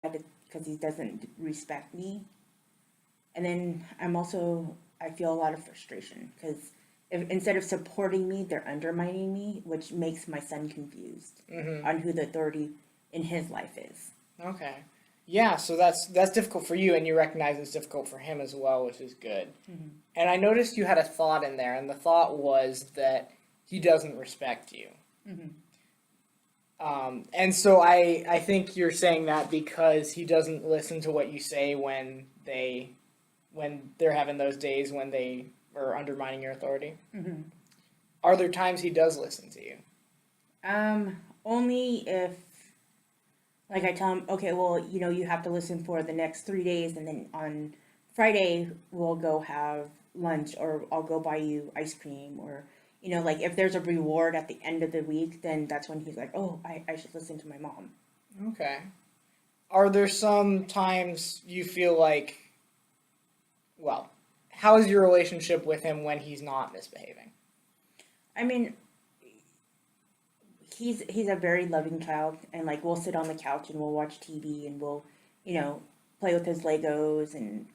because he doesn't respect me. And then I feel a lot of frustration because if instead of supporting me, they're undermining me, which makes my son confused on who the authority in his life is. Okay. Yeah, so that's difficult for you, and you recognize it's difficult for him as well, which is good. And I noticed you had a thought in there, and the thought was that he doesn't respect you. And so I think you're saying that because he doesn't listen to what you say when they're having those days when they are undermining your authority. Are there times he does listen to you? Only if, like, I tell him, okay, well, you have to listen for the next 3 days, and then on Friday we'll go have lunch, or I'll go buy you ice cream, or like if there's a reward at the end of the week, then that's when he's like, oh, I should listen to my mom. Okay. Are there some times you feel like, well, how is your relationship with him when he's not misbehaving? I mean, he's a very loving child, and like we'll sit on the couch and we'll watch TV, and we'll play with his Legos and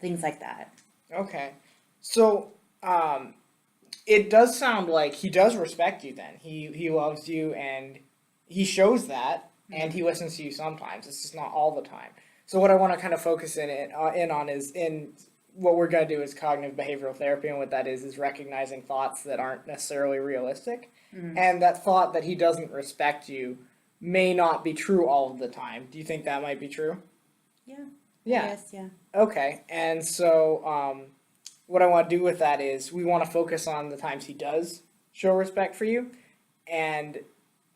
things like that. Okay. So, it does sound like he does respect you then. He loves you and he shows that and he listens to you sometimes. It's just not all the time. So what I want to kind of focus in on is in what we're going to do is cognitive behavioral therapy, and what that is recognizing thoughts that aren't necessarily realistic. And that thought that he doesn't respect you may not be true all of the time. Do you think that might be true? Yeah. Yeah. Yes, yeah. Okay. And so what I want to do with that is we want to focus on the times he does show respect for you, and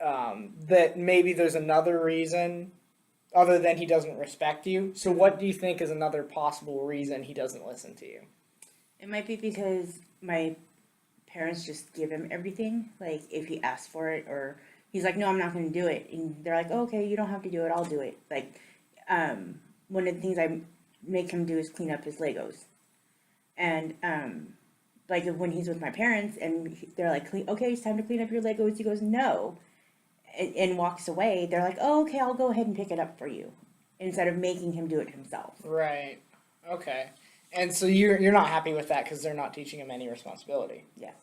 that maybe there's another reason other than he doesn't respect you. So what do you think is another possible reason he doesn't listen to you? It might be because my parents just give him everything. Like if he asks for it, or he's like, no, I'm not going to do it. And they're like, oh, okay, you don't have to do it. I'll do it. Like one of the things I make him do is clean up his Legos. And like when he's with my parents and they're like, okay, it's time to clean up your Legos. He goes, no, and walks away. They're like, oh, okay, I'll go ahead and pick it up for you, instead of making him do it himself. Right. Okay. And so you're not happy with that because they're not teaching him any responsibility. Yeah.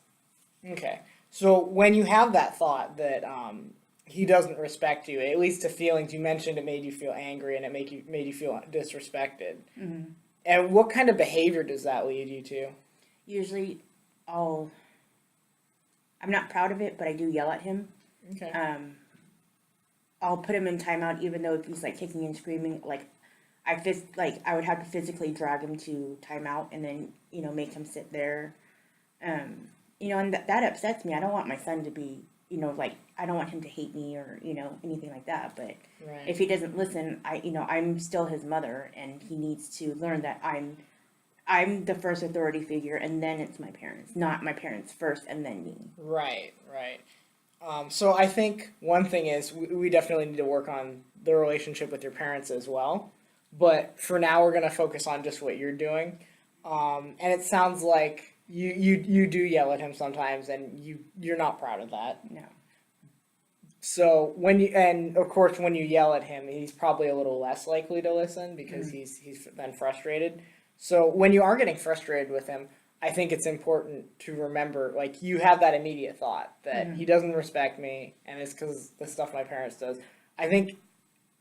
Okay. So when you have that thought that he doesn't respect you, at least the feelings you mentioned, it made you feel angry and it made you feel disrespected. And what kind of behavior does that lead you to? Usually, I'm not proud of it, but I do yell at him. Okay. I'll put him in timeout, even though if he's like kicking and screaming, like I would have to physically drag him to timeout, and then make him sit there. And that upsets me. I don't want my son to be like, I don't want him to hate me or anything like that. But Right. if he doesn't listen, I'm still his mother, and he needs to learn that I'm the first authority figure, and then it's my parents, not my parents first and then me. Right. Right. So I think one thing is we definitely need to work on the relationship with your parents as well. But for now, we're going to focus on just what you're doing. And it sounds like you do yell at him sometimes, and you're not proud of that. No. So and of course when you yell at him, he's probably a little less likely to listen because he's then frustrated. So when you are getting frustrated with him, I think it's important to remember, like, you have that immediate thought that he doesn't respect me, and it's because the stuff my parents does. I think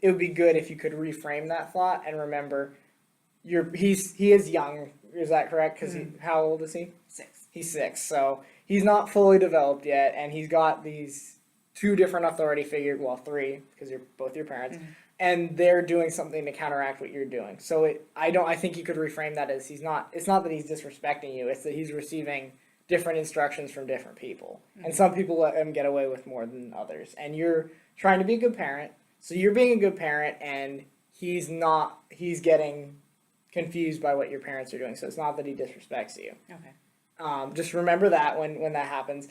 it would be good if you could reframe that thought and remember, he is young. Is that correct? Because how old is he? 6. He's 6, so he's not fully developed yet, and he's got these 2 different authority figures, well, 3, because you're both your parents, and they're doing something to counteract what you're doing. So I think you could reframe that as it's not that he's disrespecting you, it's that he's receiving different instructions from different people. And some people let him get away with more than others. And you're trying to be a good parent, so you're being a good parent, and he's getting confused by what your parents are doing. So it's not that he disrespects you. Okay. Just remember that when that happens.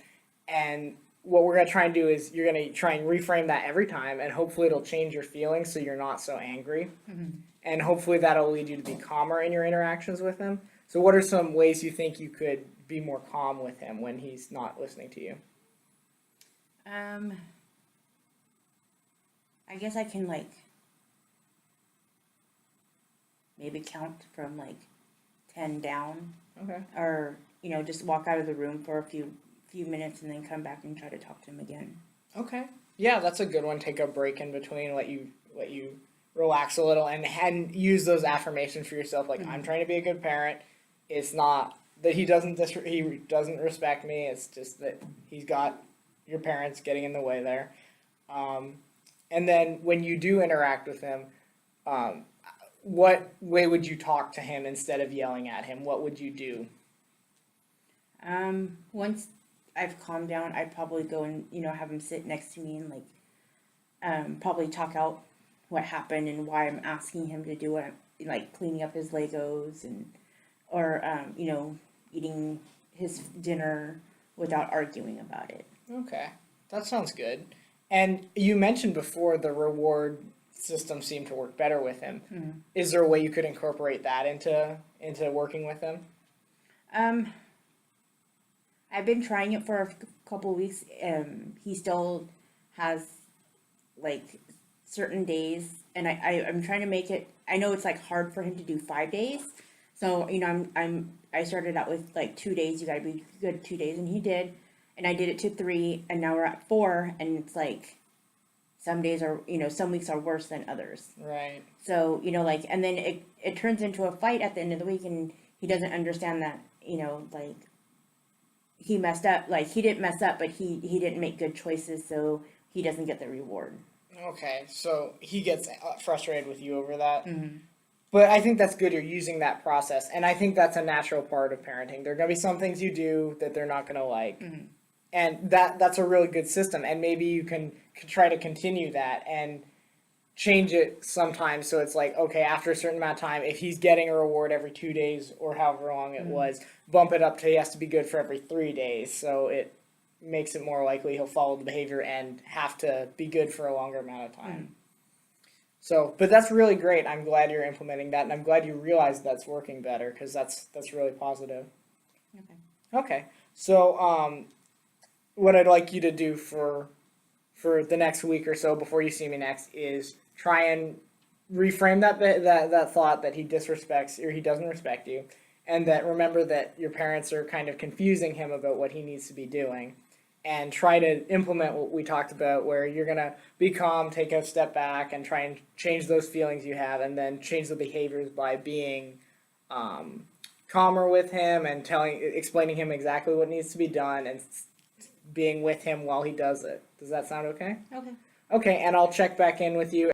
And what we're going to try and do is you're going to try and reframe that every time, and hopefully it'll change your feelings so you're not so angry. And hopefully that'll lead you to be calmer in your interactions with him. So what are some ways you think you could be more calm with him when he's not listening to you? I guess I can, like, maybe count from like 10 down, Okay. or just walk out of the room for a few minutes and then come back and try to talk to him again. Okay. Yeah, that's a good one. Take a break in between, let you relax a little, and use those affirmations for yourself. Like, I'm trying to be a good parent. It's not that he doesn't respect me. It's just that he's got your parents getting in the way there. And then when you do interact with him, what way would you talk to him instead of yelling at him? What would you do? Once I've calmed down, I'd probably go and have him sit next to me and like probably talk out what happened and why I'm asking him to do it, like cleaning up his Legos or eating his dinner without arguing about it. Okay, that sounds good. And you mentioned before the reward system seemed to work better with him. Mm-hmm. Is there a way you could incorporate that into working with him? I've been trying it for a couple of weeks. He still has like certain days, and I'm trying to make it. I know it's like hard for him to do 5 days, so I started out with like 2 days. You got to be good 2 days, and he did, and I did it to 3, and now we're at 4, and it's like some days are some weeks are worse than others. Right. So like, and then it turns into a fight at the end of the week, and he doesn't understand that like. He messed up, like he didn't mess up, but he didn't make good choices, so he doesn't get the reward. Okay, so he gets frustrated with you over that. Mm-hmm. But I think that's good you're using that process, and I think that's a natural part of parenting. There are going to be some things you do that they're not going to like, and that's a really good system, and maybe you can try to continue that and change it sometimes so it's like, okay, after a certain amount of time, if he's getting a reward every 2 days or however long it was, bump it up to he has to be good for every 3 days, so it makes it more likely he'll follow the behavior and have to be good for a longer amount of time. So, but that's really great. I'm glad you're implementing that, and I'm glad you realize that's working better, because that's really positive. Okay. So what I'd like you to do for the next week or so before you see me next is try and reframe that thought that he disrespects or he doesn't respect you, and that remember that your parents are kind of confusing him about what he needs to be doing, and try to implement what we talked about, where you're going to be calm, take a step back, and try and change those feelings you have, and then change the behaviors by being calmer with him and explaining him exactly what needs to be done, and being with him while he does it. Does that sound okay? Okay. Okay, and I'll check back in with you